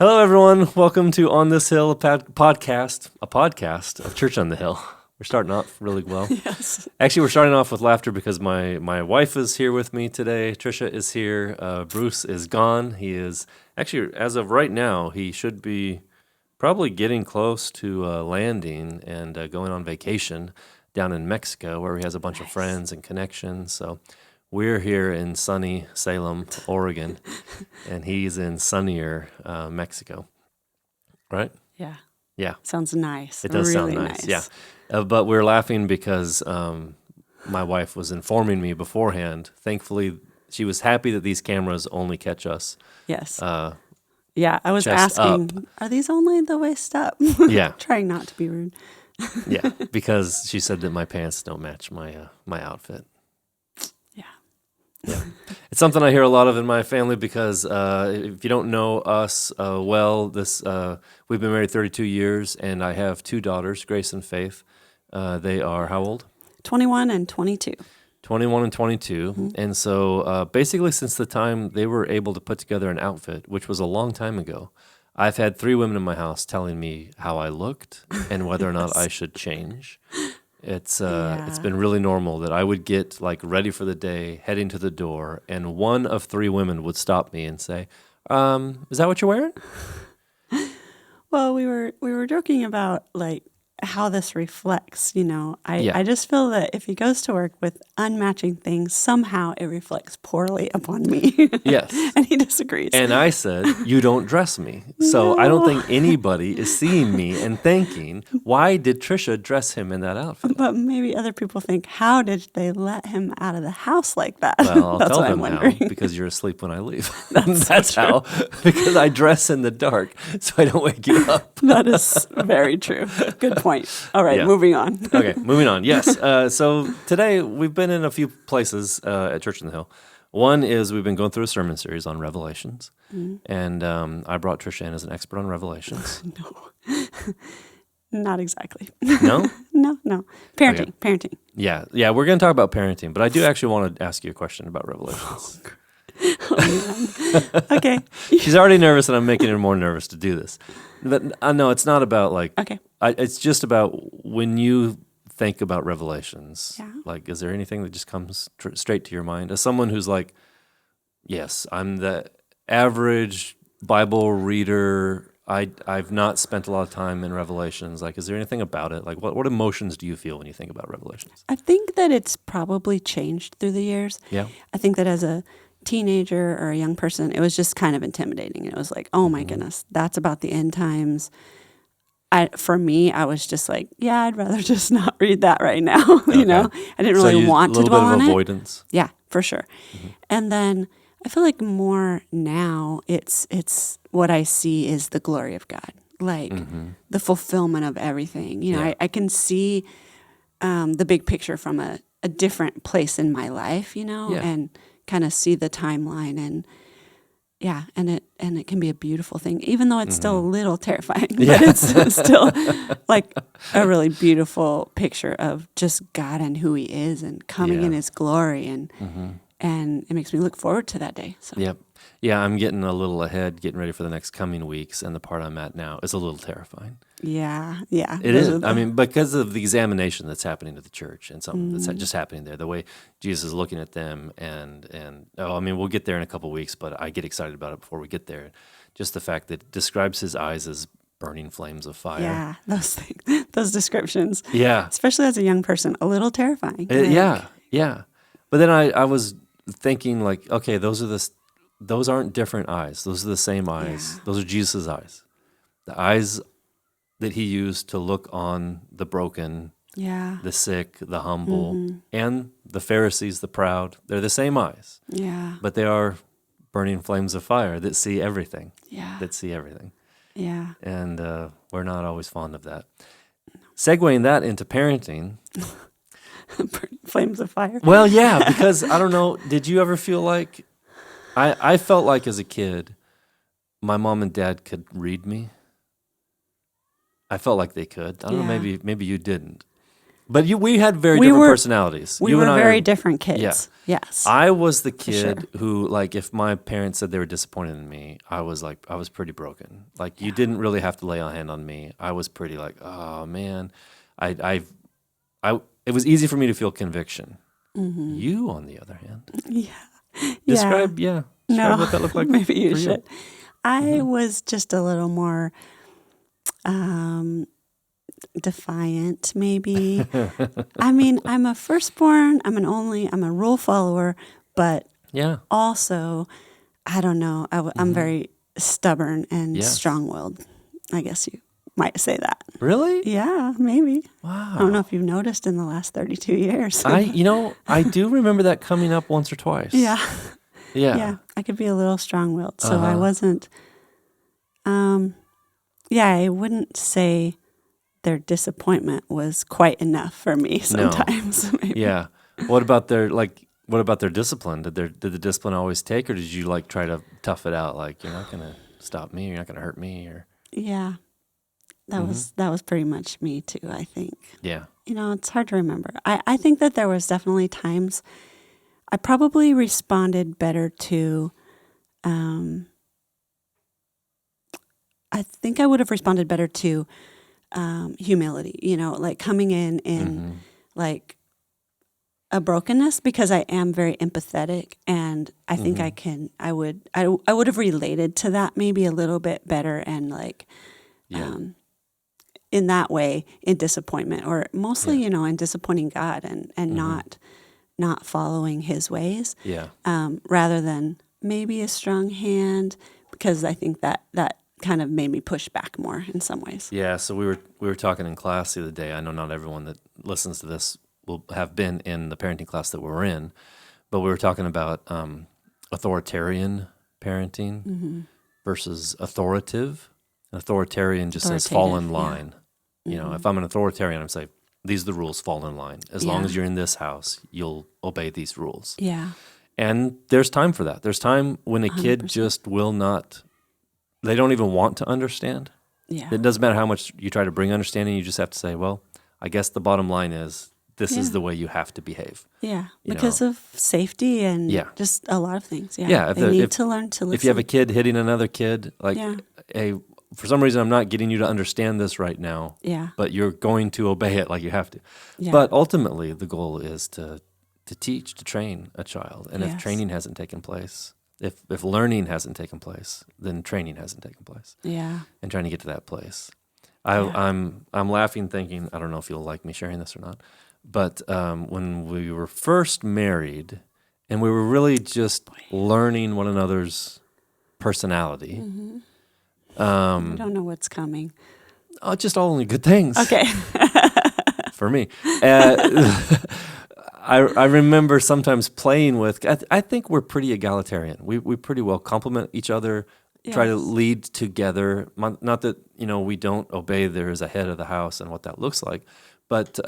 Hello, everyone. Welcome to On This Hill, a podcast of Church on the Hill. We're starting off really well. Yes. Actually, we're starting off with laughter because my wife is here with me today. Trisha is here. Bruce is gone. He is actually, as of right now, he should be probably getting close to landing and going on vacation down in Mexico, where he has a bunch of friends and connections. So we're here in sunny Salem, Oregon, and he's in sunnier Mexico, right? Yeah. Yeah. Sounds nice. It does really sound nice, yeah. But we're laughing because my wife was informing me beforehand. Thankfully, she was happy that these cameras only catch us. Yes. Yeah, I was chest asking, are these only the waist up? Yeah. Trying not to be rude. Yeah, because she said that my pants don't match my outfit. Yeah, it's something I hear a lot of in my family because if you don't know us well, we've been married 32 years, and I have two daughters, Grace and Faith. They are how old? 21 and 22. 21 and 22. Mm-hmm. And so basically since the time they were able to put together an outfit, which was a long time ago, I've had three women in my house telling me how I looked and whether or not I should change. It's been really normal that I would get like ready for the day, heading to the door, and one of three women would stop me and say, "Is that what you're wearing?" Well, we were joking about like how this reflects, I just feel that if he goes to work with unmatching things, somehow it reflects poorly upon me. Yes. And he disagrees. And I said, "You don't dress me." So No. I don't think anybody is seeing me and thinking, why did Trisha dress him in that outfit? But maybe other people think, how did they let him out of the house like that? Well, I'll That's tell what them I'm how, wondering. because you're asleep when I leave. That's so how, because I dress in the dark so I don't wake you up. That is very true. Good point. All right, Yeah. moving on. Okay, moving on. Yes. So today we've been in a few places at Church on the Hill. One is we've been going through a sermon series on Revelations, and I brought Trisha in as an expert on Revelations. No, not exactly. No? No. Parenting, Okay. parenting. Yeah, we're going to talk about parenting, but I do actually want to ask you a question about Revelations. Oh, man. Okay. She's already nervous, and I'm making her more nervous to do this. But no, it's not about like. Okay. It's just about when you think about Revelations. Yeah. Like, is there anything that just comes straight to your mind as someone who's like, yes, I'm the average Bible reader. I've not spent a lot of time in Revelations. Like, is there anything about it? Like, what emotions do you feel when you think about Revelations? I think that it's probably changed through the years. Yeah. I think that as a teenager or a young person, it was just kind of intimidating. It was like, oh my goodness, that's about the end times. For me, I was just like, yeah, I'd rather just not read that right now. Okay. I didn't really want to dwell on a little bit of it. avoidance. Yeah, for sure. Mm-hmm. And then I feel like more now, it's what I see is the glory of God, like the fulfillment of everything. I can see the big picture from a different place in my life, and kind of see the timeline and. Yeah, and it can be a beautiful thing, even though it's still a little terrifying. Yeah. But it's still like a really beautiful picture of just God and who He is, and coming in His glory, and it makes me look forward to that day. So. Yep. Yeah, I'm getting a little ahead, getting ready for the next coming weeks, and the part I'm at now is a little terrifying. Yeah. It is. I mean, because of the examination that's happening to the church and something that's just happening there, the way Jesus is looking at them, and we'll get there in a couple weeks, but I get excited about it before we get there. Just the fact that it describes His eyes as burning flames of fire. Yeah, those things, those descriptions. Yeah. Especially as a young person, a little terrifying. Yeah. But then I was thinking like, okay, those aren't different eyes. Those are the same eyes. Yeah. Those are Jesus' eyes. The eyes that He used to look on the broken, the sick, the humble, and the Pharisees, the proud. They're the same eyes. Yeah. But they are burning flames of fire that see everything. Yeah. That see everything. Yeah. And we're not always fond of that. Segueing that into parenting. Flames of fire. Well, yeah, because I don't know, did you ever feel like, I felt like as a kid, my mom and dad could read me. I felt like they could. I don't know, maybe you didn't. But we had very different personalities. We you were and I very are, different kids. Yeah. Yes. I was the kid sure. who, like, if my parents said they were disappointed in me, I was pretty broken. Like, you didn't really have to lay a hand on me. I was pretty like, oh man, I it was easy for me to feel conviction. Mm-hmm. You, on the other hand, Yeah. describe No, what that looked like. maybe you for should. I was just a little more defiant, maybe. I mean, I'm a firstborn, I'm an only, I'm a rule follower, but Yeah. also, I don't know, I'm very stubborn and Yes. strong-willed. I guess you might say that. Really? Yeah, maybe. Wow. I don't know if you've noticed in the last 32 years. I do remember that coming up once or twice. Yeah. Yeah. Yeah, I could be a little strong-willed. So I wasn't, I wouldn't say their disappointment was quite enough for me sometimes. Maybe. Yeah. What about their discipline? Did the discipline always take, or did you like try to tough it out? Like, you're not going to stop me, you're not going to hurt me, or Yeah, that was pretty much me too, I think. yeah. It's hard to remember. I think that there was definitely times I probably responded better to, I think I would have responded better to humility, like coming in like a brokenness, because I am very empathetic, and I think I would have related to that maybe a little bit better, and like, in that way, in disappointment, or mostly, in disappointing God and not following His ways, rather than maybe a strong hand, because I think that kind of made me push back more in some ways. Yeah, so we were talking in class the other day. I know not everyone that listens to this will have been in the parenting class that we're in, but we were talking about authoritarian parenting versus authoritative. Authoritarian just says fall in line. Yeah. If I'm an authoritarian, I'm saying these are the rules, fall in line. As long as you're in this house, you'll obey these rules. Yeah. And there's time for that. There's time when a kid 100%. just will not, they don't even want to understand. Yeah. It doesn't matter how much you try to bring understanding. You just have to say, well, I guess the bottom line is this is the way you have to behave. Yeah, because of safety and just a lot of things. Yeah, they need to learn to listen. If you have a kid hitting another kid, like, hey, for some reason I'm not getting you to understand this right now, but you're going to obey it like you have to. Yeah. But ultimately, the goal is to teach, to train a child. And if training hasn't taken place, if learning hasn't taken place, then training hasn't taken place. Yeah. And trying to get to that place. I'm laughing thinking, I don't know if you'll like me sharing this or not, but when we were first married and we were really just learning one another's personality. I don't know what's coming. Oh, just all only good things. Okay. For me. I remember sometimes playing with, I think we're pretty egalitarian. We pretty well complement each other, try to lead together. Not that, we don't obey there is a head of the house and what that looks like, but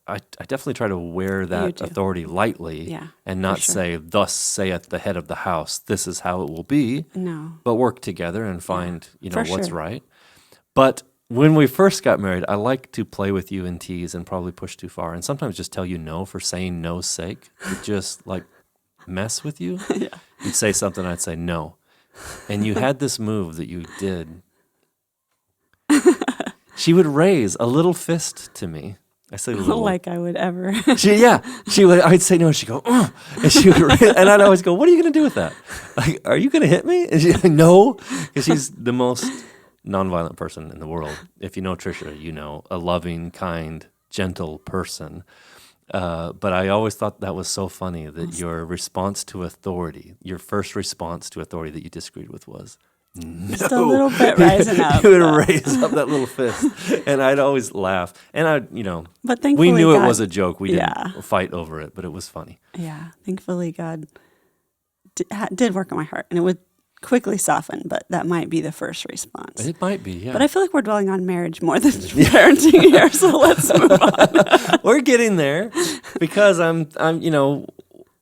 I definitely try to wear that authority lightly and not say, thus saith the head of the house, this is how it will be. No. But work together and find, what's right. But when we first got married, I like to play with you and tease and probably push too far and sometimes just tell you no for saying no's sake. Just like mess with you. You'd say something, I'd say no. And you had this move that you did. She would raise a little fist to me. I say little. Like I would ever. She would. I'd say no. She'd go, and she would, and I'd always go, "What are you going to do with that? Like, are you going to hit me?" And she's like, "No," because she's the most nonviolent person in the world. If you know Trisha, you know a loving, kind, gentle person. But I always thought that was so funny that your response to authority, your first response to authority that you disagreed with was. No. Just a little bit rising up. You would raise up that little fist, and I'd always laugh. And but thankfully we knew God, it was a joke. We didn't fight over it, but it was funny. Yeah, thankfully God did work on my heart, and it would quickly soften. But that might be the first response. It might be, yeah. But I feel like we're dwelling on marriage more than parenting here, so let's move on. We're getting there because I'm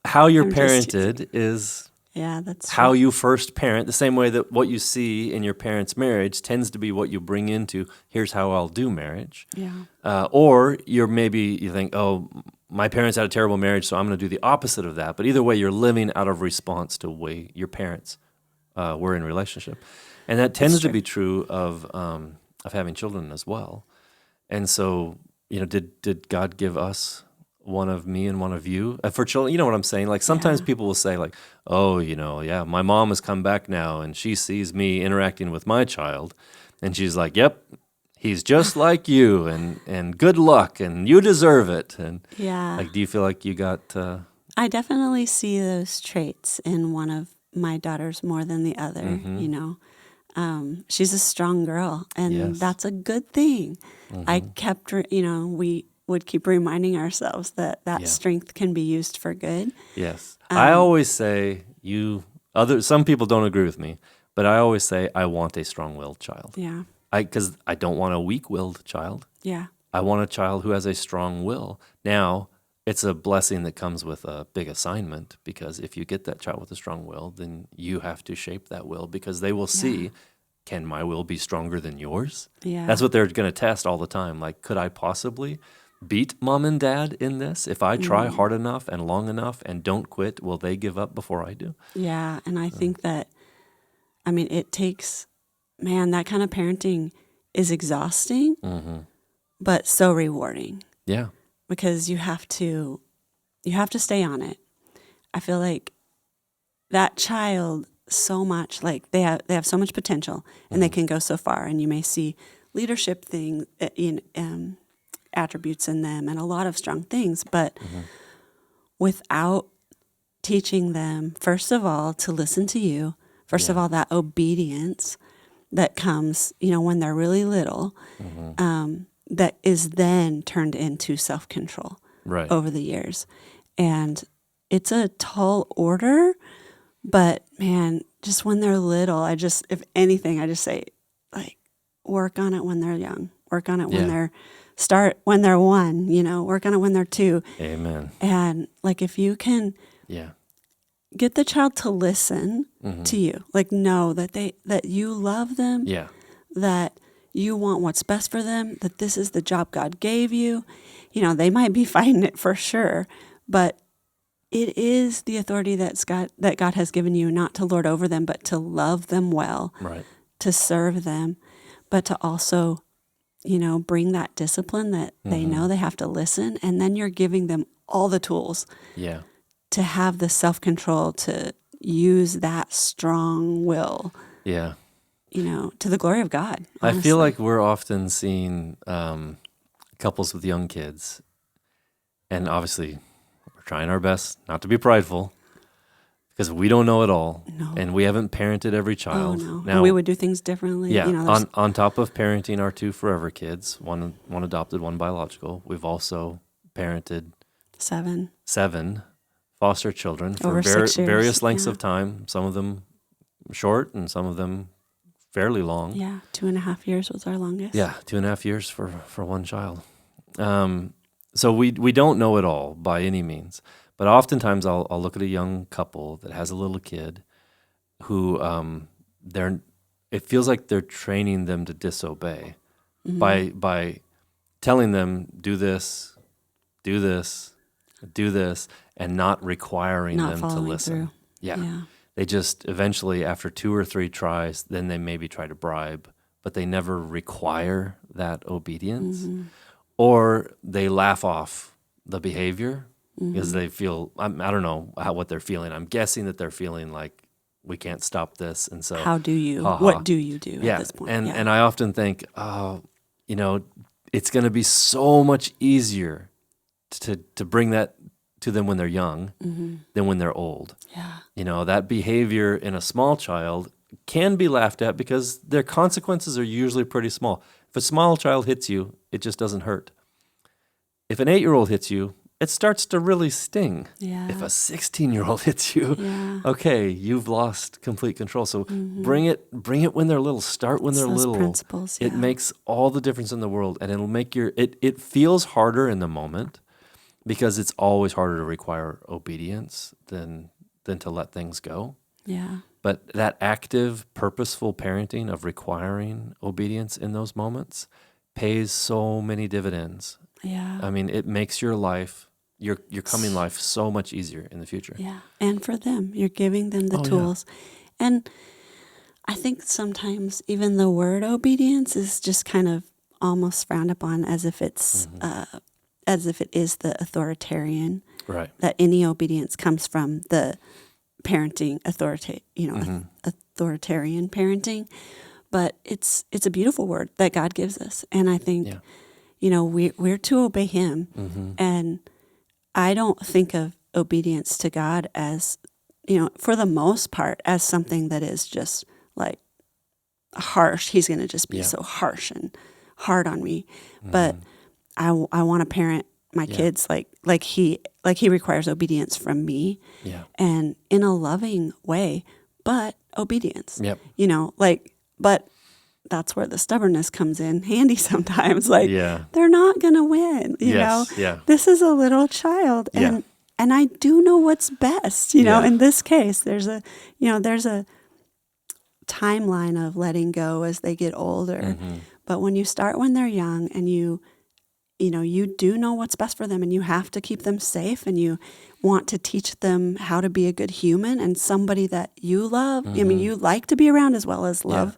how you're parented is Yeah, that's how true. you first parent, the same way that what you see in your parents' marriage tends to be what you bring into, here's how I'll do marriage. Yeah. Or you think, oh, my parents had a terrible marriage, so I'm going to do the opposite of that. But either way, you're living out of response to the way your parents were in relationship. And that tends to true. be true of having children as well. And so, did God give us one of me and one of you for children? You know what I'm saying? Like sometimes Yeah. people will say like, oh, yeah, my mom has come back now and she sees me interacting with my child. And she's like, yep, he's just like you and good luck and you deserve it. And Yeah. like, do you feel like you got, I definitely see those traits in one of my daughters more than the other, She's a strong girl, and Yes. that's a good thing. I kept, we would keep reminding ourselves that Yeah. strength can be used for good. yes. I always say some people don't agree with me, but I always say I want a strong-willed child. Yeah. Because I don't want a weak-willed child. Yeah. I want a child who has a strong will. Now, it's a blessing that comes with a big assignment, because if you get that child with a strong will, then you have to shape that will, because they will see, can my will be stronger than yours? Yeah. That's what they're going to test all the time. Like, could I possibly beat mom and dad in this? If I try hard enough and long enough and don't quit, will they give up before I do? Yeah. And I think that, it takes, that kind of parenting is exhausting, but so rewarding. Yeah. Because you have to stay on it. I feel like that child so much, like they have so much potential, and they can go so far, and you may see leadership attributes in them and a lot of strong things, but without teaching them, first of all, to listen to you, first of all, that obedience that comes, when they're really little, that is then turned into self-control Right. over the years. And it's a tall order, but man, just when they're little, if anything, I just say, like, work on it when they're young. Work on it when when they're 1, work on it when they're 2. Amen. And like, if you can Yeah. get the child to listen to you, like know that you love them, Yeah. that you want what's best for them, that this is the job God gave you. They might be fighting it for sure, but it is the authority that God has given you, not to lord over them, but to love them well, Right. to serve them, but to also, bring that discipline that they know they have to listen. And then you're giving them all the tools Yeah. to have the self-control to use that strong will, Yeah. to the glory of God. Honestly. I feel like we're often seeing couples with young kids, and obviously we're trying our best not to be prideful, because we don't know it all, and we haven't parented every child. Oh, no. Now, And we would do things differently. yeah, There's on top of parenting our 2 forever kids, one adopted, one biological, we've also parented 7 foster children for Over 6 years, various lengths yeah. of time, some of them short and some of them fairly long. Yeah, 2.5 years was our longest. Yeah, 2.5 years for one child. So we don't know it all by any means, but oftentimes I'll look at a young couple that has a little kid who it feels like they're training them to disobey by telling them do this, and not requiring Not them to following listen. through. Yeah. They just eventually, after 2 or 3 tries, then they maybe try to bribe, but they never require that obedience. Or they laugh off the behavior because they feel, I don't know what they're feeling. I'm guessing that they're feeling like we can't stop this. And so, How do you? ha-ha. What do you do at this point? And I often think, it's going to be so much easier to bring that to them when they're young than when they're old. Yeah. That behavior in a small child can be laughed at because their consequences are usually pretty small. If a small child hits you, it just doesn't hurt. If an 8-year-old hits you, it starts to really sting. Yeah. If a 16-year-old hits you, okay, you've lost complete control. So bring it when they're little. Start when they're Those little. principles, It yeah. makes all the difference in the world, and it'll make it feels harder in the moment because it's always harder to require obedience than to let things go. Yeah. But that active, purposeful parenting of requiring obedience in those moments pays so many dividends. Yeah. I mean, it makes your life, your coming life, so much easier in the future. Yeah. And for them, you're giving them the tools. And I think sometimes even the word obedience is just kind of almost frowned upon as if it's as if it is the authoritarian. Right. That any obedience comes from the parenting authoritarian parenting. But it's a beautiful word that God gives us, and I think we're to obey Him. And I don't think of obedience to God as, for the most part, as something that is just like harsh. He's going to just be so harsh and hard on me. But I want to parent my kids like he requires obedience from me, and in a loving way, but obedience. Yep. But that's where the stubbornness comes in handy sometimes. They're not going to win, you know. Yeah. This is a little child, and I do know what's best, you know. In this case, there's a timeline of letting go as they get older. But when you start when they're young, and you do know what's best for them, and you have to keep them safe, and you want to teach them how to be a good human and somebody that you love. I mean, you like to be around as well as love.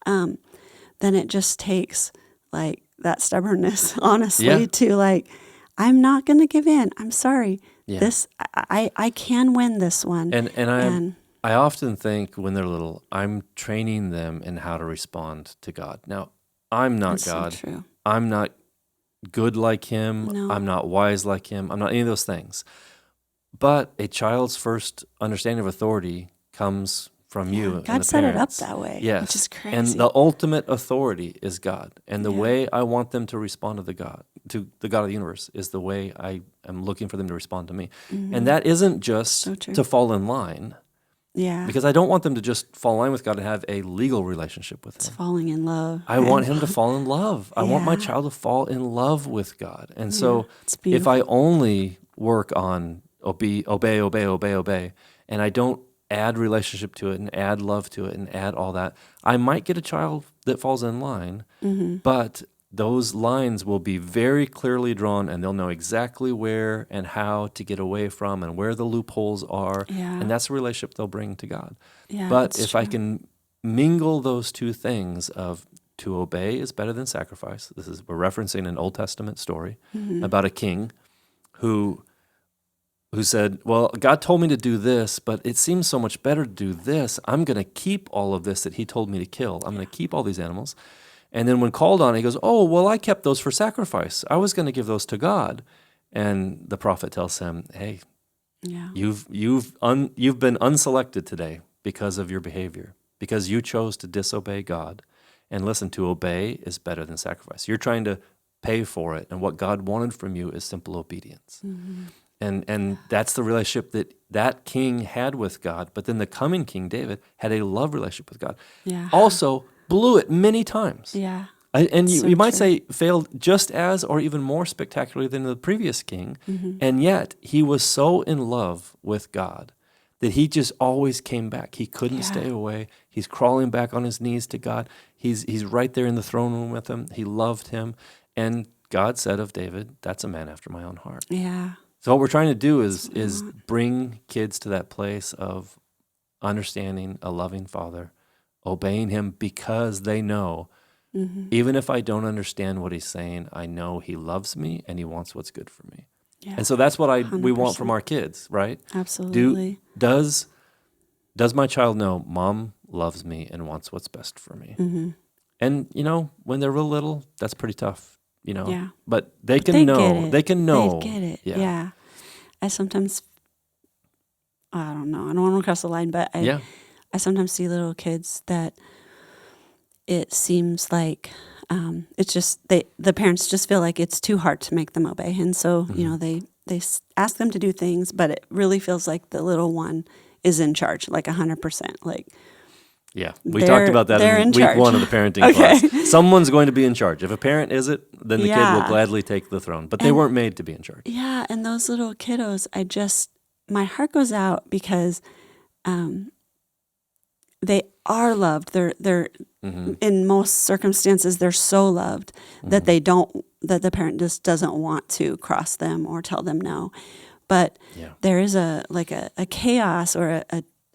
Then it just takes like that stubbornness, honestly, to like, I'm not going to give in. I'm sorry. This, I can win this one. And I often think when they're little, I'm training them in how to respond to God. Now, I'm not God. So true. I'm not good like Him. No. I'm not wise like Him. I'm not any of those things. But a child's first understanding of authority comes from you. God and the set it up parents. that way, Yes. which is crazy. And the ultimate authority is God. And the way I want them to respond to the God of the universe is the way I am looking for them to respond to me. And that isn't just to fall in line. Yeah. Because I don't want them to just fall in line with God and have a legal relationship with Him. It's falling in love. I want him to fall in love. I want my child to fall in love with God. And so if I only work on obey, and I don't add relationship to it and add love to it and add all that, I might get a child that falls in line, but those lines will be very clearly drawn, and they'll know exactly where and how to get away from and where the loopholes are. And that's the relationship they'll bring to God. But if I can mingle those two things of to obey is better than sacrifice. We're referencing an Old Testament story about a king who said, well, God told me to do this, but it seems so much better to do this. I'm going to keep all of this that He told me to kill. I'm going to keep all these animals. And then when called on, he goes, oh, well, I kept those for sacrifice. I was going to give those to God. And the prophet tells him, hey, you've been unselected today because of your behavior, because you chose to disobey God. And listen, to obey is better than sacrifice. You're trying to pay for it, and what God wanted from you is simple obedience. And that's the relationship that king had with God. But then the coming King David had a love relationship with God. Also blew it many times. And you might say failed just as or even more spectacularly than the previous king. And yet he was so in love with God that he just always came back. He couldn't stay away. He's crawling back on his knees to God. He's right there in the throne room with him. He loved him. And God said of David, that's a man after my own heart. So what we're trying to do is bring kids to that place of understanding a loving Father, obeying Him because they know, even if I don't understand what He's saying, I know He loves me and He wants what's good for me. And so that's what we want from our kids, right? Absolutely. Does my child know Mom loves me and wants what's best for me? And, when they're real little, that's pretty tough. But they can know. They can know. They get it. Yeah. I sometimes, I don't know, I don't want to cross the line, but I sometimes see little kids that it seems like it's just, the parents just feel like it's too hard to make them obey. And so, they ask them to do things, but it really feels like the little one is in charge, like 100%. Like, we talked about that in week 1 of the parenting class. Someone's going to be in charge. If a parent is it, then the kid will gladly take the throne. But they weren't made to be in charge. And those little kiddos, my heart goes out because they are loved. They're in most circumstances they're so loved that that the parent just doesn't want to cross them or tell them no. But there is a chaos or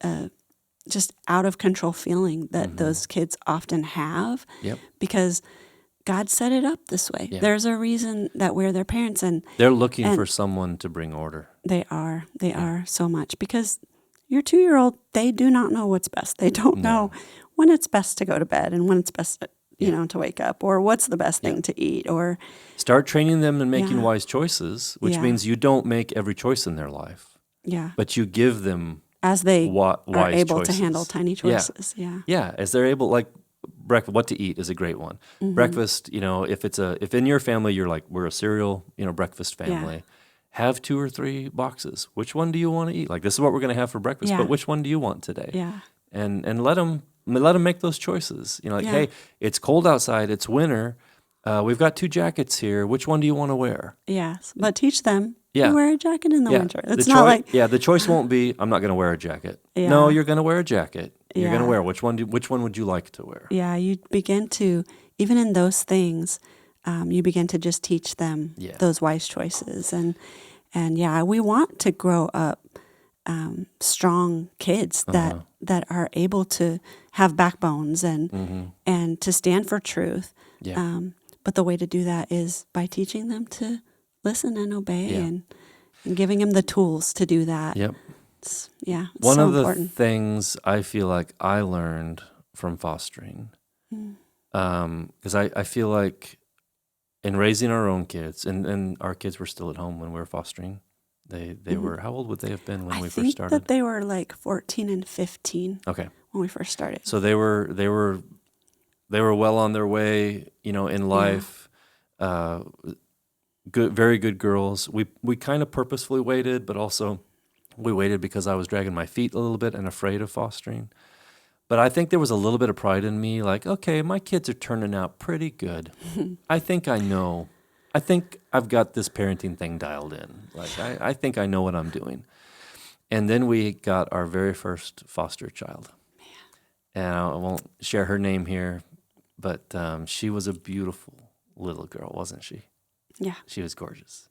a just out of control feeling that those kids often have because God set it up this way. Yeah. There's a reason that we're their parents, and they're looking for someone to bring order. They are so much, because your 2-year-old, they do not know what's best. They don't know when it's best to go to bed and when it's best, to wake up, or what's the best thing to eat, or start training them and making wise choices, which means you don't make every choice in their life. Yeah. But you give them as they wise are able choices. To handle tiny choices. Yeah. Yeah, as they're able, like breakfast, what to eat is a great one. Breakfast, if in your family you're like, we're a cereal, breakfast family. Have 2 or 3 boxes. Which one do you want to eat? Like, this is what we're going to have for breakfast, but which one do you want today? Yeah. And let them make those choices. Hey, it's cold outside, it's winter. We've got 2 jackets here. Which one do you want to wear? Yes, but teach them. You wear a jacket in the winter. It's the not like the choice won't be I'm not going to wear a jacket. No, you're going to wear a jacket. You're going to wear which one would you like to wear? Yeah, you begin to, even in those things, you begin to just teach them those wise choices, and we want to grow up strong kids that are able to have backbones and to stand for truth. Yeah. But the way to do that is by teaching them to listen and obey and giving them the tools to do that. Yep. It's one so of the important. things I feel like I learned from fostering, because I feel like in raising our own kids, and our kids were still at home when we were fostering. They were, how old would they have been when we first started? I think that they were like 14 and 15. Okay. When we first started. So they were well on their way, in life. Good, very good girls. We kind of purposefully waited, but also we waited because I was dragging my feet a little bit and afraid of fostering. But I think there was a little bit of pride in me, like, okay, my kids are turning out pretty good. I think I know. I think I've got this parenting thing dialed in. Like, I think I know what I'm doing. And then we got our very first foster child. Man. And I won't share her name here, but she was a beautiful little girl, wasn't she? Yeah. She was gorgeous.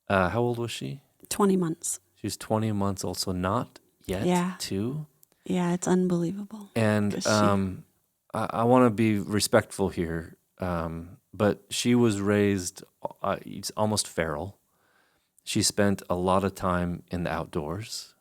How old was she? 20 months. She was 20 months old, so not yet 2. Yeah, it's unbelievable. And I want to be respectful here, but she was raised almost feral. She spent a lot of time in the outdoors.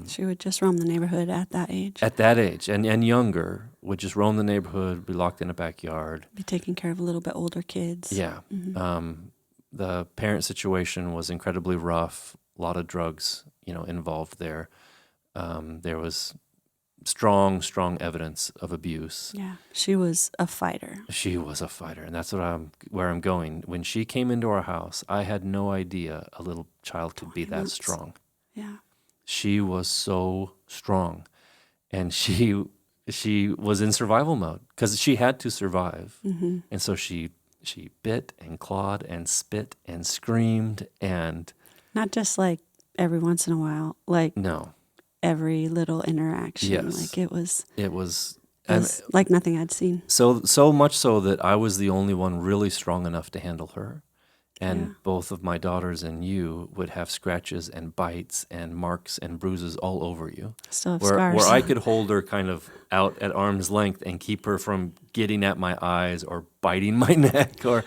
She would just roam the neighborhood at that age. At that age, and younger, would just roam the neighborhood, be locked in a backyard. Be taking care of a little bit older kids. Yeah. Mm-hmm. The parent situation was incredibly rough. A lot of drugs, involved there. There was strong evidence of abuse. Yeah, she was a fighter. She was a fighter, and that's where I'm going. When she came into our house, I had no idea a little child could be that strong. Yeah. She was so strong, and she was in survival mode because she had to survive. Mm-hmm. And so she bit and clawed and spit and screamed, and not just like every once in a while, like no, every little interaction. Yes. Like it was like nothing I'd seen. So much so that I was the only one really strong enough to handle her. And both of my daughters and you would have scratches and bites and marks and bruises all over you. Still have scars. Where I could hold her kind of out at arm's length and keep her from getting at my eyes or biting my neck. And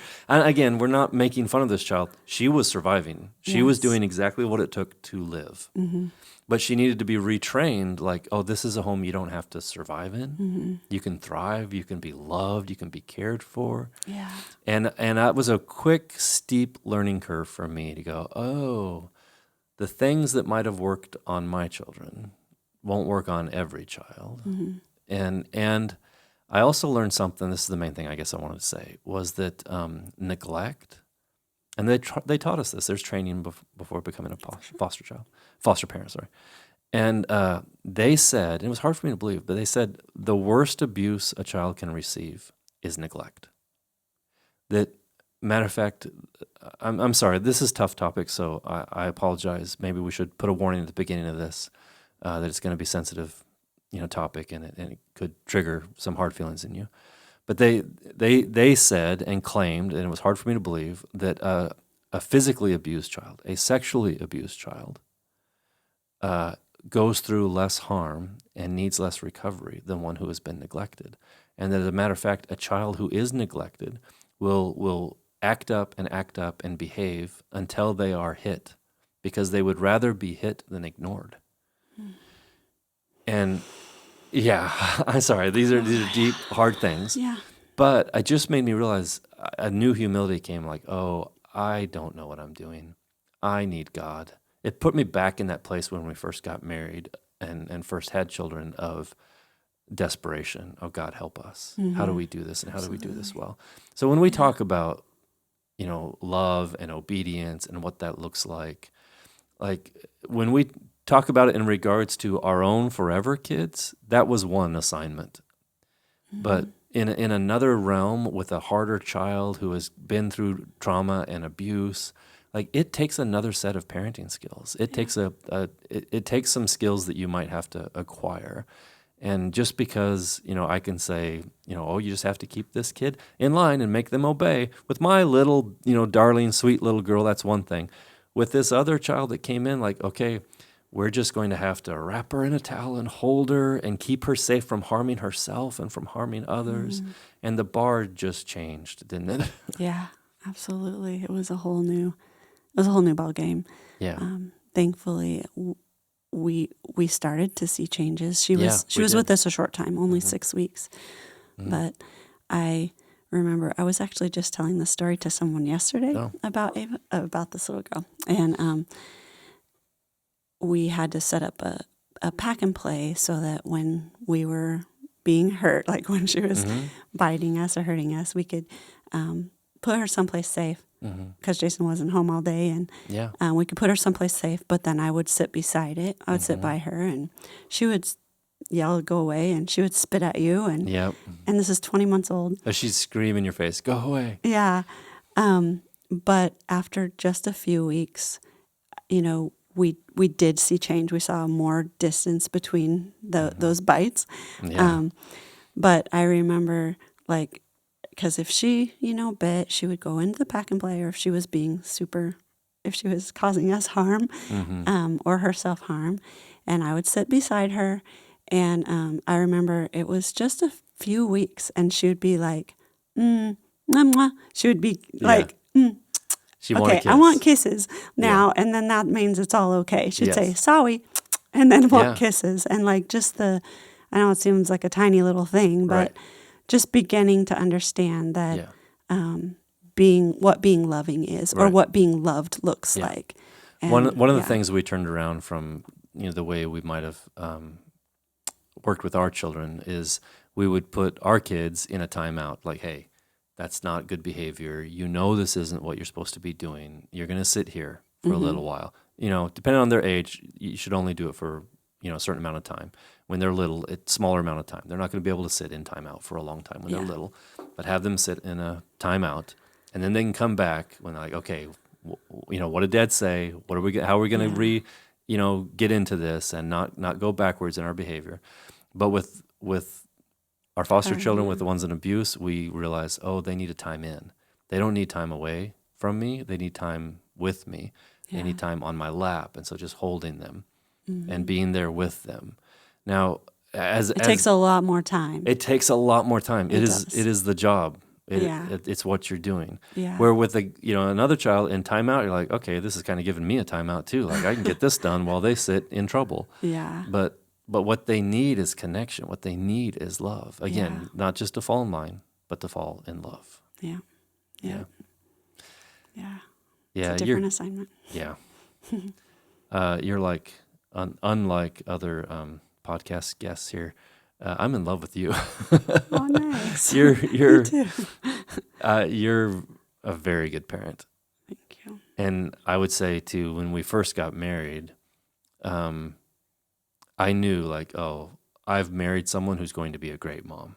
again, we're not making fun of this child. She was surviving. She was doing exactly what it took to live. Mm-hmm. But she needed to be retrained, like, oh, this is a home you don't have to survive in. Mm-hmm. You can thrive, you can be loved, you can be cared for. Yeah. And that was a quick, steep learning curve for me to go, oh, the things that might have worked on my children won't work on every child. Mm-hmm. And I also learned something, this is the main thing I guess I wanted to say, was that neglect, and they taught us this. There's training before becoming a foster parent, sorry. And they said, and it was hard for me to believe, but they said the worst abuse a child can receive is neglect. That, matter of fact, I'm sorry, this is a tough topic, so I apologize. Maybe we should put a warning at the beginning of this that it's going to be sensitive topic, and it could trigger some hard feelings in you. But they said and claimed, and it was hard for me to believe, that a physically abused child, a sexually abused child, goes through less harm and needs less recovery than one who has been neglected. And that, as a matter of fact, a child who is neglected will act up and behave until they are hit, because they would rather be hit than ignored. And yeah, I'm sorry, these are deep, hard things. Yeah. But it just made me realize a new humility came, like, oh, I don't know what I'm doing. I need God. It put me back in that place when we first got married and first had children, of desperation. Oh, God, help us. How do we do this, and how do we do this well? So when we talk about, love and obedience and what that looks like when we talk about it in regards to our own forever kids, that was one assignment. But in another realm, with a harder child who has been through trauma and abuse, it takes another set of parenting skills. It takes it takes some skills that you might have to acquire. And just because, I can say, oh, you just have to keep this kid in line and make them obey. With my little, darling, sweet little girl, that's one thing. With this other child that came in, okay, we're just going to have to wrap her in a towel and hold her and keep her safe from harming herself and from harming others. And the bar just changed, didn't it? Yeah, absolutely. It was a whole new ball game. Yeah. Thankfully, we started to see changes. She was did. with us a short time, only 6 weeks. But I remember I was actually just telling the story to someone yesterday about Ava, about this little girl, and we had to set up a pack and play so that when we were being hurt, like when she was biting us or hurting us, we could put her someplace safe, because Jason wasn't home all day, and we could put her someplace safe. But then I would sit beside it. I would sit by her, and she would yell, "Go away!" and she would spit at you. And and this is 20 months old. Oh, she'd scream in your face, "Go away!" Yeah, but after just a few weeks, we did see change. We saw more distance between those bites. Yeah. But I remember, because if she, bit, she would go into the pack and play, or if she was if she was causing us harm, or her self-harm, and I would sit beside her, and I remember it was just a few weeks, and she would be like, mwah, mwah. She would be like, She wanted okay, I want kisses now, and then that means it's all okay. She'd say, sorry, and then want kisses, and I know it seems like a tiny little thing, but just beginning to understand that being loving is, or what being loved looks like. And one of the things we turned around from the way we might have worked with our children is we would put our kids in a timeout, like, hey, that's not good behavior. This isn't what you're supposed to be doing. You're going to sit here for a little while. Depending on their age, you should only do it for a certain amount of time. When they're little, it's smaller amount of time. They're not going to be able to sit in timeout for a long time when they're little, but have them sit in a timeout, and then they can come back when they're like, okay, what did Dad say? How are we going to get into this and not go backwards in our behavior? But with our foster children, with the ones in abuse, we realize, they need a time in. They don't need time away from me. They need time with me. They need time on my lap, and so just holding them and being there with them. Now, it takes a lot more time. It takes a lot more time. It does. is the job. It's what you're doing. Yeah. Where with another child in timeout, you're like, okay, this is kind of giving me a timeout too. Like, I can get this done while they sit in trouble. Yeah. But what they need is connection. What they need is love. Again, not just to fall in line, but to fall in love. Yeah. Yeah. Yeah. Yeah. It's a different assignment. Yeah. You're like, unlike other podcast guests here, I'm in love with you. Oh, nice. You're Me too. You're a very good parent. Thank you. And I would say too, when we first got married, I knew I've married someone who's going to be a great mom.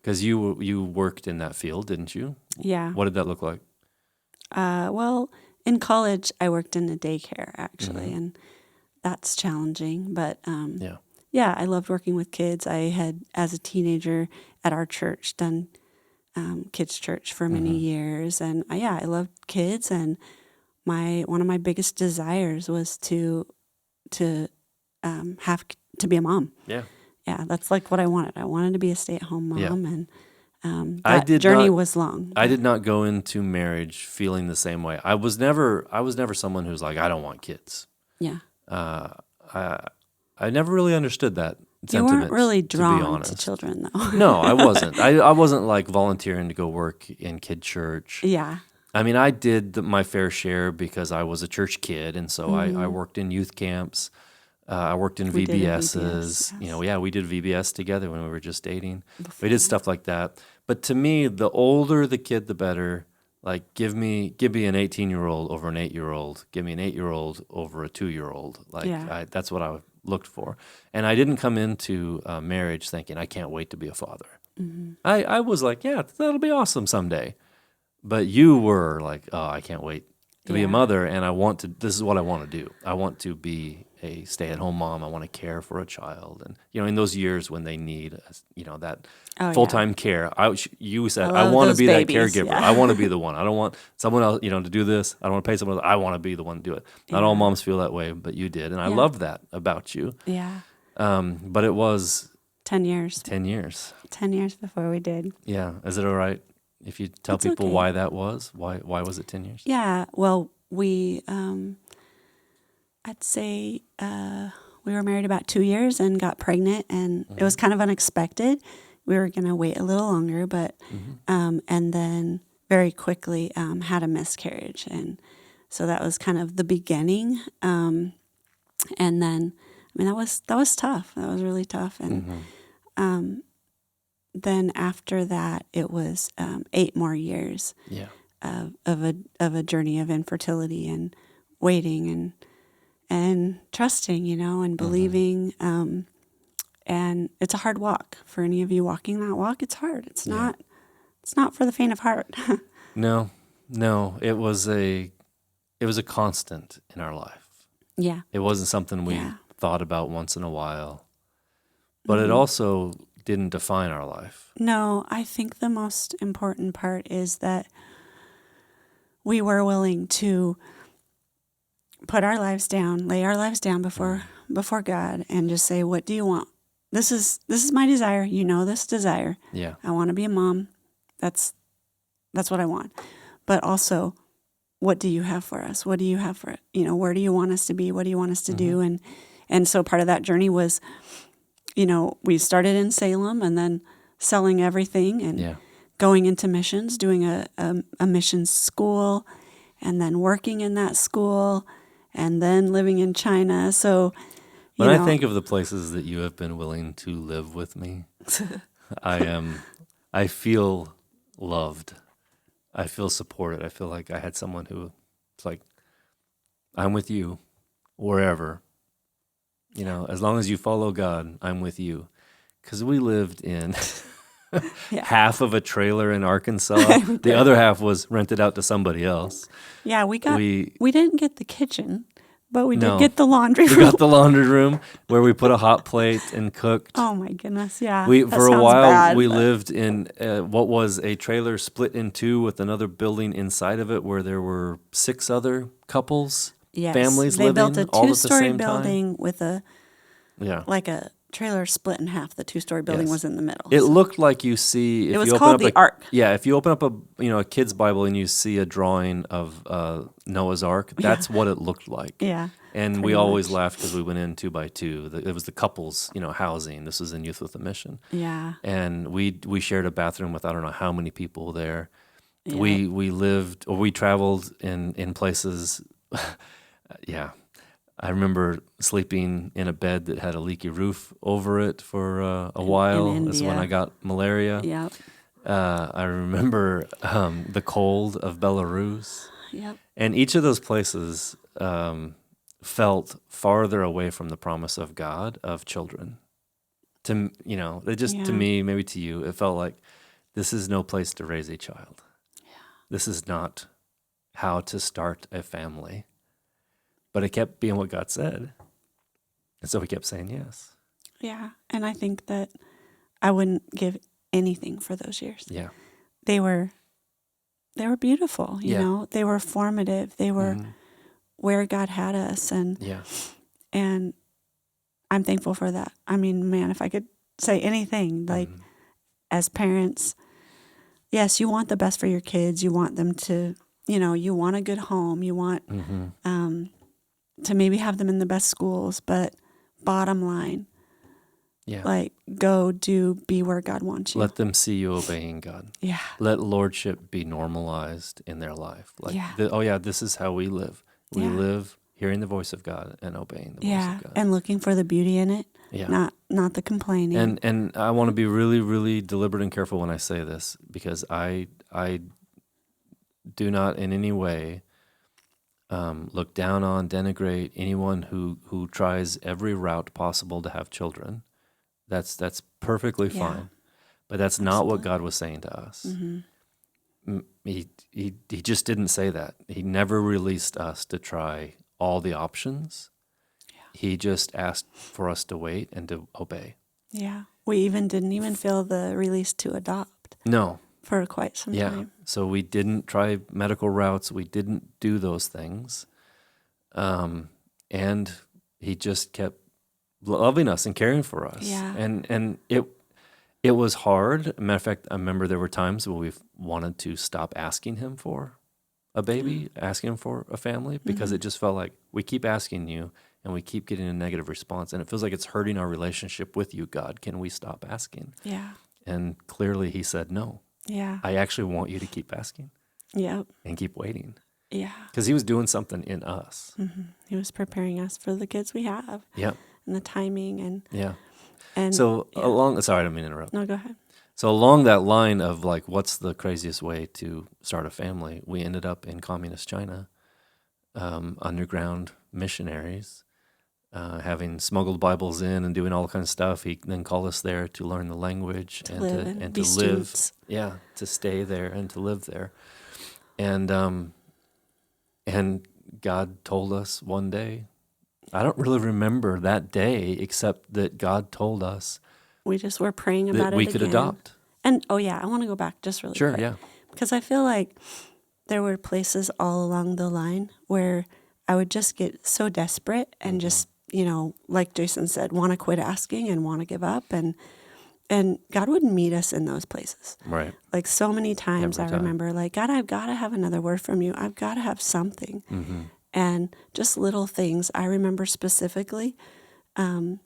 Because you worked in that field, didn't you? Yeah. What did that look like? Well, in college, I worked in a daycare actually, and that's challenging. But yeah, I loved working with kids. I had, as a teenager at our church, done kids church for many years, and I loved kids. And one of my biggest desires was to have to be a mom. Yeah. Yeah, that's like what I wanted. I wanted to be a stay-at-home mom, Yeah. and I that did journey not- was long. I did not go into marriage feeling the same way. I was never someone who's like, I don't want kids. Yeah, I never really understood that you sentiment. weren't really to be drawn honest. to children, though. No, I wasn't. I wasn't like volunteering to go work in kid church. Yeah, I mean, I did my fair share because I was a church kid, and so I worked in youth camps. I worked in We did a VBSs. VBS, Yeah, we did VBS together when we were just dating. We did stuff like that. But to me, the older the kid, the better. Like, give me an 18-year-old over an 8-year-old. Give me an 8-year-old over a 2-year-old. Like, Yeah. that's what I looked for. And I didn't come into marriage thinking, I can't wait to be a father. I was like, yeah, that'll be awesome someday. But you were like, oh, I can't wait to be a Yeah. mother, and this is what I want to do. I want to be a stay-at-home mom. I want to care for a child. And, in those years when they need, that Oh, full-time care, you said, I I love want to those be babies, that caregiver. yeah. I want to be the one. I don't want someone else, to do this. I don't want to pay someone else. I want to be the one to do it. Not all moms feel that way, but you did. And I Yeah. love that about you. yeah. But it was 10 years. 10 years. 10 years before we did. Yeah. Is it all right if you tell It's people okay. why that was? Why was it 10 years? Yeah, well, we, I'd say we were married about 2 years and got pregnant, and it was kind of unexpected. We were going to wait a little longer, but, and then very quickly had a miscarriage. And so that was kind of the beginning. And then, that was tough. That was really tough. And then after that, it was 8 more years. Yeah. Of a journey of infertility and waiting and trusting, and believing. And it's a hard walk for any of you walking that walk. It's hard. It's not for the faint of heart. No, it was a constant in our life. Yeah. It wasn't something we Yeah. thought about once in a while, but it also didn't define our life. No, I think the most important part is that we were willing to put our lives down, lay our lives down before God, and just say, what do you want? This is my desire. You know this desire. Yeah. I want to be a mom. That's what I want. But also, what do you have for us? What do you have for it? Where do you want us to be? What do you want us to do? And so part of that journey was, we started in Salem and then selling everything and going into missions, doing a missions school, and then working in that school, and then living in China. So, When I think of the places that you have been willing to live with me, I feel loved. I feel supported. I feel like I had someone who, it's like, I'm with you wherever. As long as you follow God, I'm with you. Because we lived in half of a trailer in Arkansas. The other half was rented out to somebody else. Yeah, we didn't get the kitchen, but we did No. get the laundry We room. got the laundry room where we put a hot plate and cooked. Oh my goodness, yeah. For That a sounds while, bad, we but- lived in what was a trailer split in two with another building inside of it where there were 6 other couples, Yes, families they living built a all at the 2-story same time. building with a Yeah. trailer split in half. The 2-story building Yes. was in the middle. It So- looked like you see. If It was you open called up the Ark. Yeah, if you open up a kid's Bible and you see a drawing of Noah's Ark, that's what it looked like. Yeah. And we pretty always much. laughed because we went in 2 by 2. It was the couples, housing. This was in Youth with a Mission. Yeah. And we shared a bathroom with I don't know how many people there. Yeah. We traveled in places. Yeah, I remember sleeping in a bed that had a leaky roof over it for a while. That's when India. I got malaria. Yep. I remember the cold of Belarus, Yep. and each of those places felt farther away from the promise of God of children. To Yeah. me, maybe to you, it felt like this is no place to raise a child. This is not how to start a family. But it kept being what God said. And so we kept saying yes. Yeah. And I think that I wouldn't give anything for those years. Yeah. They were beautiful, you Yeah. know. They were formative. They were where God had us, and Yeah. I'm thankful for that. I mean, man, if I could say anything, like as parents, yes, you want the best for your kids. You want them to, you know, you want a good home. You want to maybe have them in the best schools, but bottom line, Yeah. like go be where God wants you. Let them see you obeying God. Yeah. Let lordship be normalized in their life. Like, Yeah. this is how we live. We Yeah. live hearing the voice of God and obeying the voice of God. And looking for the beauty in it. Yeah. Not the complaining. And I want to be really, really deliberate and careful when I say this, because I do not in any way look down on, denigrate anyone who tries every route possible to have children. That's perfectly fine, but that's not what God was saying to us. He just didn't say that. He never released us to try all the options. He just asked for us to wait and to obey. Yeah. We didn't even feel the release to adopt. No. For quite some time. So we didn't try medical routes. We didn't do those things. And he just kept loving us and caring for us. Yeah. And it was hard. Matter of fact, I remember there were times when we wanted to stop asking him for a baby, asking him for a family, because it just felt like we keep asking you and we keep getting a negative response, and it feels like it's hurting our relationship with you, God. Can we stop asking? Yeah. And clearly he said no. Yeah. I actually want you to keep asking. Yep. And keep waiting. Yeah. Because he was doing something in us. He was preparing us for the kids we have. Yep. And the timing and so sorry, I don't mean to interrupt. No, go ahead. So along that line of like, what's the craziest way to start a family? We ended up in communist China, underground missionaries, having smuggled Bibles in and doing all kinds of stuff. He then called us there to learn the language to live, to stay there and to live there. And God told us one day, I don't really remember that day, except that God told us we just were praying about that we could adopt. And I want to go back just really quick. Sure, yeah. Because I feel like there were places all along the line where I would just get so desperate and just, you know, like Jason said, want to quit asking and want to give up. And God would meet us in those places. Right. Like so many times Every I time. remember, like, God, I've got to have another word from you. I've got to have something. And just little things. I remember specifically, I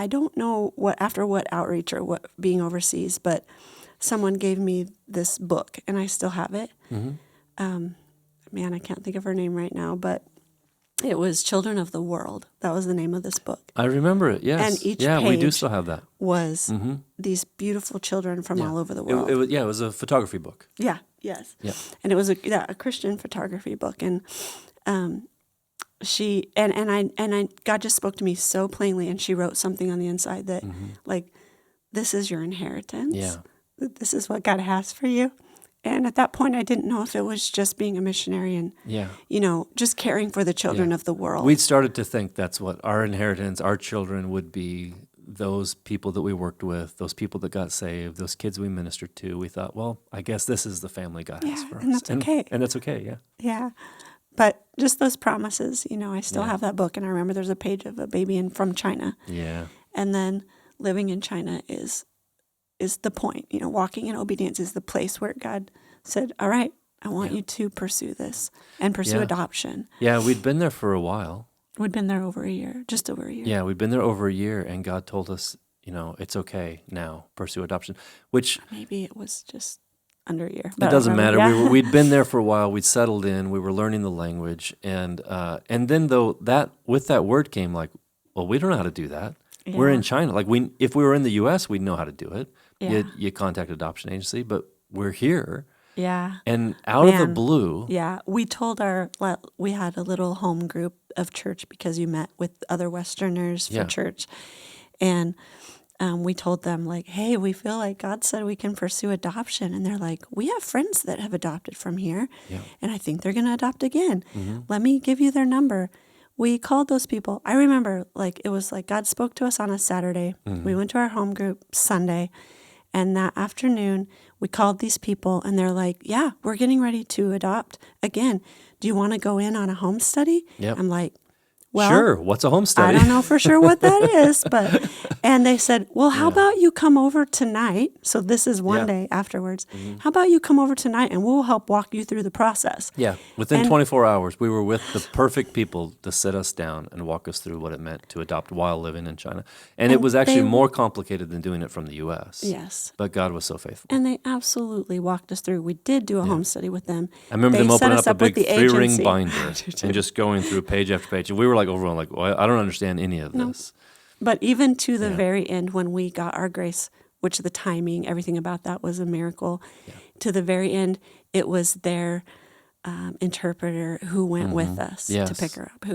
don't know after what outreach or what being overseas, but someone gave me this book, and I still have it. Man, I can't think of her name right now, but it was Children of the World. That was the name of this book. I remember it, yes. And each we do page still have that. Was these beautiful children from all over the world. It was a photography book. Yeah, yes. Yeah. And it was a Christian photography book. And she and God just spoke to me so plainly, and she wrote something on the inside that like, this is your inheritance. Yeah. This is what God has for you. And at that point, I didn't know if it was just being a missionary and, you know, just caring for the children of the world. We'd started to think that's what our inheritance, our children would be, those people that we worked with, those people that got saved, those kids we ministered to. We thought, well, I guess this is the family God has for us. And that's okay. And that's okay, yeah. Yeah. But just those promises, you know, I still have that book. And I remember there's a page of a baby from China. Yeah. And then living in China is the point. You know, walking in obedience is the place where God said, all right, I want you to pursue this and pursue adoption. Yeah, we'd been there for a while. We'd been there over a year, just over a year. Yeah, we'd been there over a year, and God told us, you know, it's okay now, pursue adoption, which... Maybe it was just under a year. It doesn't matter. Yeah. We'd been there for a while. We'd settled in. We were learning the language. And then, though, with that word came like, well, we don't know how to do that. Yeah. We're in China. Like, if we were in the U.S., we'd know how to do it. Yeah. You contact adoption agency, but we're here. Yeah. And out of the blue. Yeah. We told we had a little home group of church because you met with other Westerners for church. And we told them, like, hey, we feel like God said we can pursue adoption. And they're like, we have friends that have adopted from here. Yeah. And I think they're going to adopt again. Let me give you their number. we called those people. I remember, like, it was like God spoke to us on a Saturday. We went to our home group Sunday, and that afternoon we called these people, and they're like, yeah, we're getting ready to adopt again. Do you want to go in on a home study? Yep. I'm like, well, Sure. What's a home I study? don't know for sure what that is, and they said, well, how about you come over tonight? So this is one day afterwards. How about you come over tonight and we'll help walk you through the process? Yeah. Within And- 24 hours, we were with the perfect people to sit us down and walk us through what it meant to adopt while living in China. And it was actually more complicated than doing it from the U.S. Yes. But God was so faithful. And they absolutely walked us through. We did do a home study with them. I remember They them set opening us up a with big the 3-ring agency. binder and just going through page after page. And we were like overwhelmed, like, well, I don't understand any of this. But even to the very end, when we got our grace, which the timing, everything about that was a miracle, to the very end, it was their interpreter who went with us to pick her up.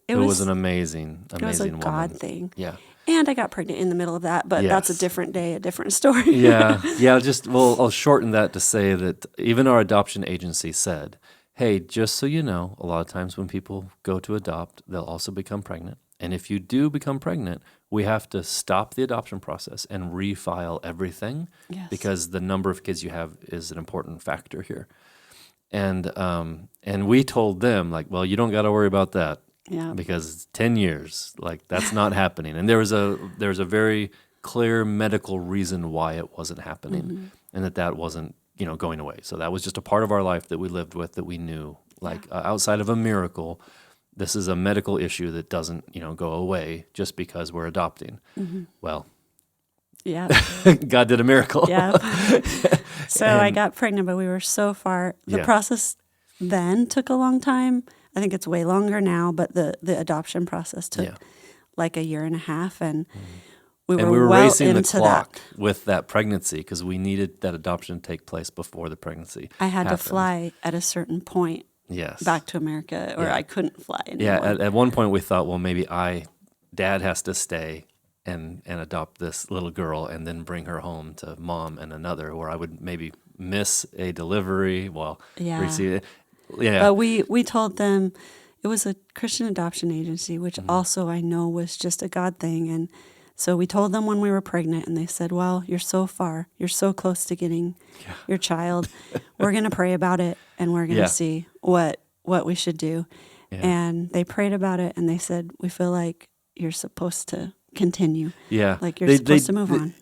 It was an amazing it was a woman. God thing. Yeah. And I got pregnant in the middle of that, but that's a Yes. different day, a different story. Yeah. I'll shorten that to say that even our adoption agency said, hey, just so you know, a lot of times when people go to adopt, they'll also become pregnant. And if you do become pregnant, we have to stop the adoption process and refile everything because the number of kids you have is an important factor here. And we told them, like, well, you don't got to worry about that because it's 10 years, like that's not happening. And there was a very clear medical reason why it wasn't happening and that wasn't, going away. So that was just a part of our life that we lived with, that we knew, like outside of a miracle, this is a medical issue that doesn't, go away just because we're adopting. Well, Yeah. God did a miracle. Yeah. So I got pregnant, but we were so far. The process then took a long time. I think it's way longer now, but the adoption process took like a year and a half, and we were well racing the into clock that. with that pregnancy because we needed that adoption to take place before the pregnancy. I had happened. to fly at a certain point back to America, or I couldn't fly anymore. Yeah, at one point we thought, well, maybe Dad has to stay and adopt this little girl and then bring her home to Mom and another, where I would maybe miss a delivery while receive it. Yeah. But we told them it was a Christian adoption agency, which also I know was just a God thing. And so we told them when we were pregnant, and they said, well, you're so far. You're so close to getting your child. We're going to pray about it, and we're going to see what we should do. Yeah. And they prayed about it, and they said, we feel like you're supposed to continue. Yeah. Like you're supposed to move on.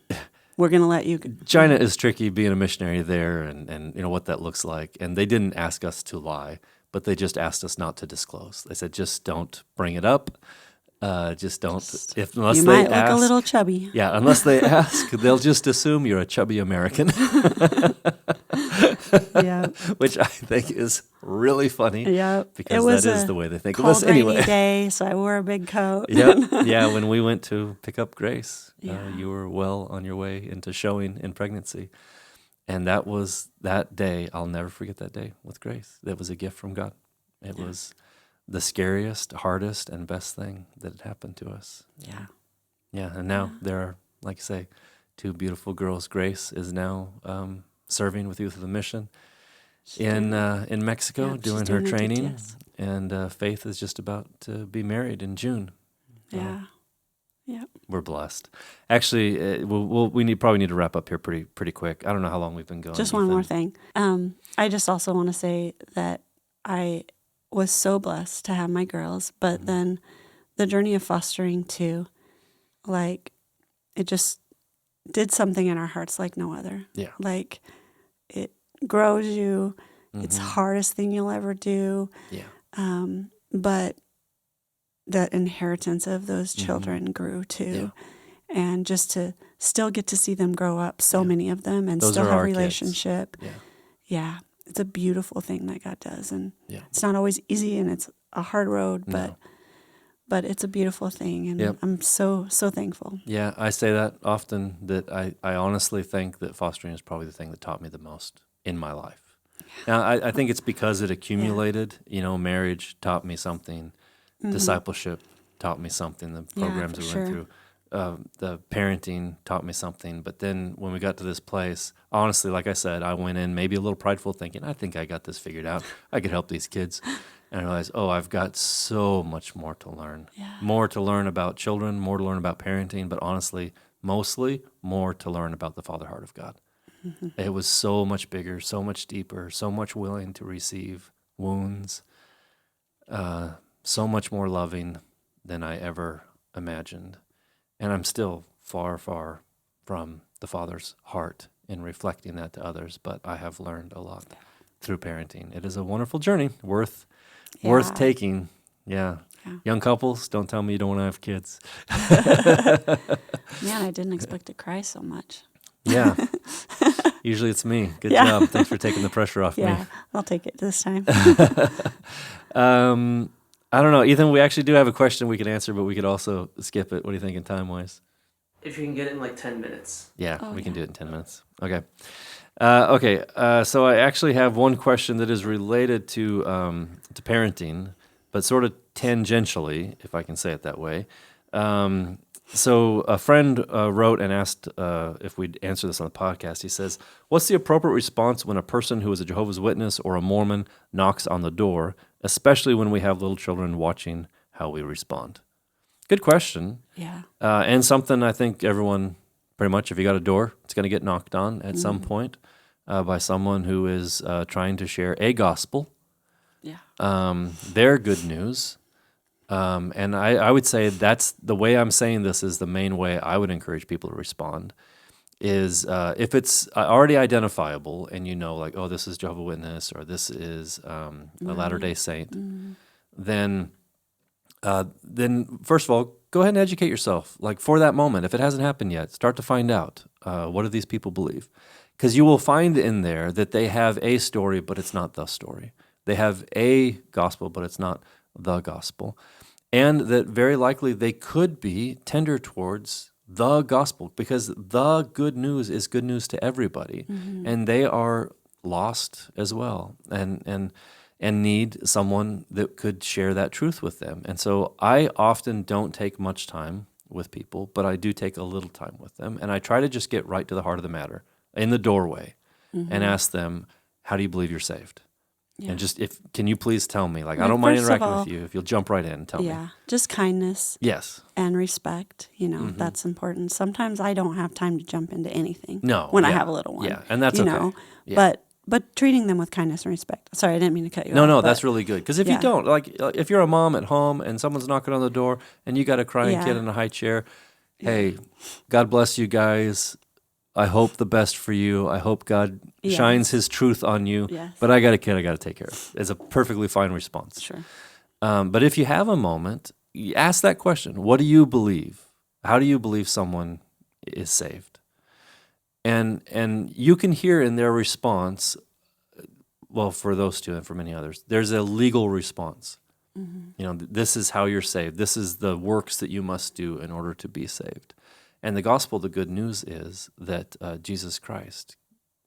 We're going to let you. China is tricky being a missionary there and what that looks like. And they didn't ask us to lie, but they just asked us not to disclose. They said, just don't bring it up. Just don't. Unless you they might ask, look a little chubby. Yeah, unless they ask, they'll just assume you're a chubby American. Which I think is really funny. Yeah, because that is the way they think of us anyway. Rainy day, so I wore a big coat. Yeah. When we went to pick up Grace, you were well on your way into showing in pregnancy, and that day. I'll never forget that day with Grace. That was a gift from God. It was the scariest, hardest, and best thing that had happened to us. Yeah. And now there are, like you say, 2 beautiful girls. Grace is now serving with Youth of the Mission in Mexico, doing her training, and Faith is just about to be married in June. Yeah. We're blessed. Actually, we probably need to wrap up here pretty quick. I don't know how long we've been going. Just one more thing. I just also want to say that I was so blessed to have my girls, but then the journey of fostering too, like it just did something in our hearts like no other. Yeah. Like it grows you. It's the hardest thing you'll ever do. Yeah. But the inheritance of those children grew too. Yeah. And just to still get to see them grow up, so many of them, and those still are have our relationship. Kids. Yeah. It's a beautiful thing that God does. And it's not always easy, and it's a hard road, but it's a beautiful thing. And I'm so thankful. Yeah, I say that often, that I honestly think that fostering is probably the thing that taught me the most in my life. Now, I think it's because it accumulated. Marriage taught me something. Discipleship taught me something. The programs we went through. The parenting taught me something. But then when we got to this place, honestly, like I said, I went in maybe a little prideful, thinking, I think I got this figured out. I could help these kids. And I realized, I've got so much more to learn. Yeah. More to learn about children, more to learn about parenting, but honestly, mostly more to learn about the Father heart of God. It was so much bigger, so much deeper, so much willing to receive wounds, so much more loving than I ever imagined. And I'm still far, far from the Father's heart in reflecting that to others, but I have learned a lot through parenting. It is a wonderful journey, worth taking. Yeah. Young couples, don't tell me you don't want to have kids. Man, I didn't expect to cry so much. Yeah. Usually it's me. Good job. Thanks for taking the pressure off me. Yeah, I'll take it this time. I don't know. Ethan, we actually do have a question we could answer, but we could also skip it. What are you thinking time-wise? If you can get it in like 10 minutes. Yeah, we can do it in 10 minutes. Okay. So I actually have one question that is related to parenting, but sort of tangentially, if I can say it that way. So a friend wrote and asked if we'd answer this on the podcast. He says, what's the appropriate response when a person who is a Jehovah's Witness or a Mormon knocks on the door, especially when we have little children watching how we respond? Good question. Yeah. And something I think everyone, pretty much, if you got a door, it's going to get knocked on at some point by someone who is trying to share a gospel, their good news. And I would say that's the way I'm saying this is the main way I would encourage people to respond is if it's already identifiable and you know, like, this is Jehovah's Witness or this is a Latter-day Saint, then first of all, go ahead and educate yourself. Like for that moment, if it hasn't happened yet, start to find out what do these people believe. Because you will find in there that they have a story, but it's not the story. They have a gospel, but it's not the gospel. And that very likely they could be tender towards the gospel because the good news is good news to everybody. And they are lost as well and need someone that could share that truth with them. And so I often don't take much time with people, but I do take a little time with them. And I try to just get right to the heart of the matter in the doorway and ask them, how do you believe you're saved? Yeah. And just can you please tell me? Like I don't mind interacting with you if you'll jump right in and tell me. Yeah, just kindness. Yes. And respect. That's important. Sometimes I don't have time to jump into anything. No. When I have a little one. Yeah, and that's okay. Yeah. But treating them with kindness and respect. Sorry, I didn't mean to cut you off. No, that's really good. Because if you don't, like if you're a mom at home and someone's knocking on the door and you got a crying kid in a high chair, hey, God bless you guys. I hope the best for you. I hope God shines his truth on you. Yes. But I got a kid I got to take care of. It's a perfectly fine response. Sure. But if you have a moment, you ask that question. What do you believe? How do you believe someone is saved? And you can hear in their response, well, for those two and for many others, there's a legal response. This is how you're saved. This is the works that you must do in order to be saved. And the gospel, the good news is that Jesus Christ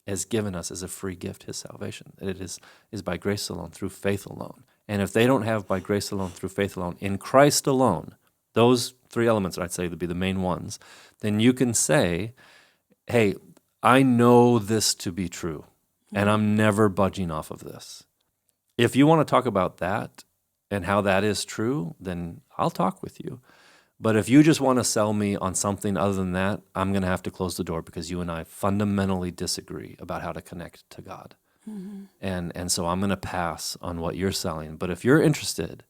has given us as a free gift his salvation. It is by grace alone, through faith alone. And if they don't have by grace alone, through faith alone, in Christ alone, those three elements I'd say would be the main ones, then you can say, hey, I know this to be true, and I'm never budging off of this. If you want to talk about that and how that is true, then I'll talk with you. But if you just want to sell me on something other than that, I'm going to have to close the door because you and I fundamentally disagree about how to connect to God. And so I'm going to pass on what you're selling. But if you're interested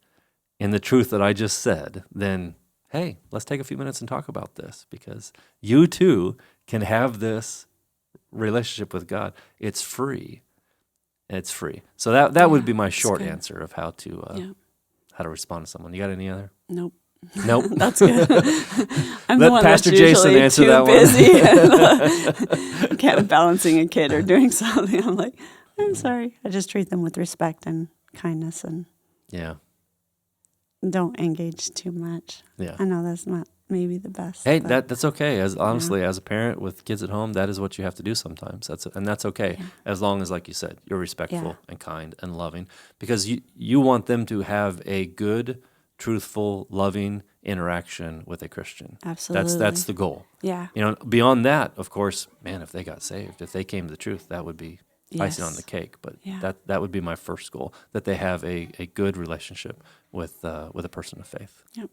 in the truth that I just said, then, hey, let's take a few minutes and talk about this because you too can have this relationship with God. It's free. It's free. So that would be my short answer of how to respond to someone. You got any other? Nope. That's good. I'm Let the one Pastor that's Jason usually answer too that busy. I can't balancing a kid or doing something. I'm like, I'm sorry. I just treat them with respect and kindness and don't engage too much. Yeah. I know that's not maybe the best. Hey, that's okay. As honestly, as a parent with kids at home, that is what you have to do sometimes. That's okay. Yeah. As long as, like you said, you're respectful and kind and loving, because you want them to have a good, truthful, loving interaction with a Christian. Absolutely. That's the goal. Yeah. Beyond that, of course, man, if they got saved, if they came to the truth, that would be icing on Yes. the cake. But Yeah. that would be my first goal, that they have a good relationship with a person of faith. Yep.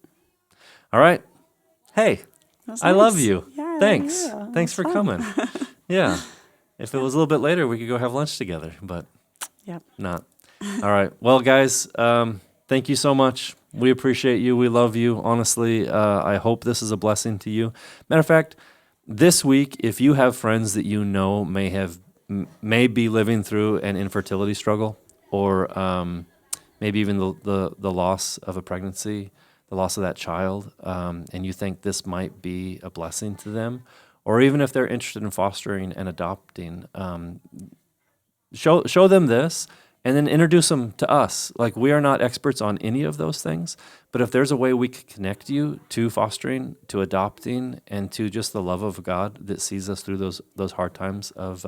All right. Hey, That's I love nice. you. Yeah, I love Thanks. you. Thanks That's for fun. coming. Yeah. If it was a little bit later, we could go have lunch together, but Yep. not. All right. Well, guys, thank you so much. We appreciate you. We love you. Honestly, I hope this is a blessing to you. Matter of fact, this week, if you have friends that you know may be living through an infertility struggle, or maybe even the loss of a pregnancy, the loss of that child, and you think this might be a blessing to them, or even if they're interested in fostering and adopting, show them this, and then introduce them to us. Like, we are not experts on any of those things, but if there's a way we could connect you to fostering, to adopting, and to just the love of God that sees us through those hard times of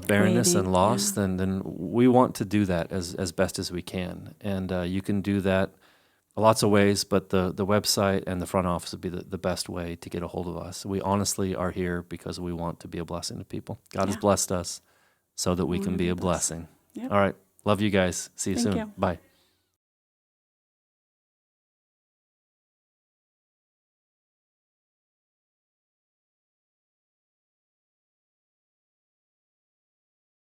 barrenness Waiting, and loss, yeah. then we want to do that as best as we can. And you can do that lots of ways, but the website and the front office would be the best way to get a hold of us. We honestly are here because we want to be a blessing to people. God has Yeah. blessed us so that we We can wanna be be a a blessing. blessing. Yep. All right. Love you guys. See you Thank soon. you. Bye.